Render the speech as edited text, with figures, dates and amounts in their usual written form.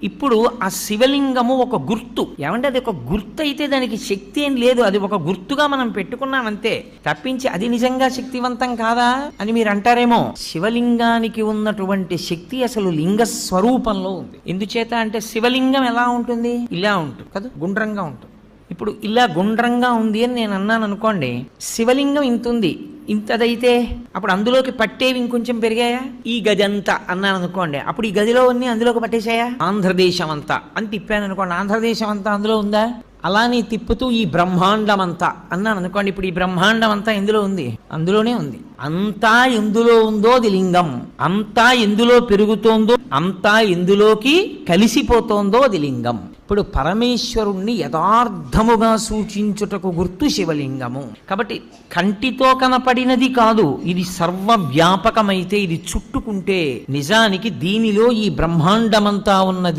ఇప్పుడు ఆ శివలింగము ఒక గుర్తు. ఏమంటే అది ఒక గుర్తు అయితే దానికి శక్తి ఏం లేదు, అది ఒక గుర్తుగా మనం పెట్టుకున్నామంతే తప్పించి అది నిజంగా శక్తివంతం కాదా అని మీరు అంటారేమో. శివలింగానికి ఉన్నటువంటి శక్తి అసలు లింగ స్వరూపంలో ఉంది. ఎందుచేత అంటే శివలింగం ఎలా ఉంటుంది, ఇలా ఉంటుంది కదా, గుండ్రంగా ఉంటుంది. ఇప్పుడు ఇలా గుండ్రంగా ఉంది అని నేను అన్నాను అనుకోండి, శివలింగం ఇంత ఉంది, ఇంతదైతే అప్పుడు అందులోకి పట్టేవి ఇంకొంచెం పెరిగాయా? ఈ గది అంతా అన్నాను అనుకోండి, అప్పుడు ఈ గదిలో అన్ని అందులోకి పట్టేశాయా? ఆంధ్రదేశం అంతా అని తిప్పాను అనుకోండి, ఆంధ్రదేశం అంతా అందులో ఉందా? అలానే తిప్పుతూ ఈ బ్రహ్మాండం అంతా అన్నాను అనుకోండి, ఇప్పుడు ఈ బ్రహ్మాండం అంతా ఎందులో ఉంది? అందులోనే ఉంది. అంతా ఎందులో ఉందో అది లింగం, అంతా ఎందులో పెరుగుతోందో, అంతా ఎందులోకి కలిసిపోతోందో అది లింగం. ఇప్పుడు పరమేశ్వరుణ్ణి యథార్థముగా సూచించుటకు గుర్తు శివలింగము. కాబట్టి కంటితో కనపడినది కాదు, ఇది సర్వవ్యాపకమైతే ఇది చుట్టుకుంటే నిజానికి దీనిలో ఈ బ్రహ్మాండమంతా ఉన్నది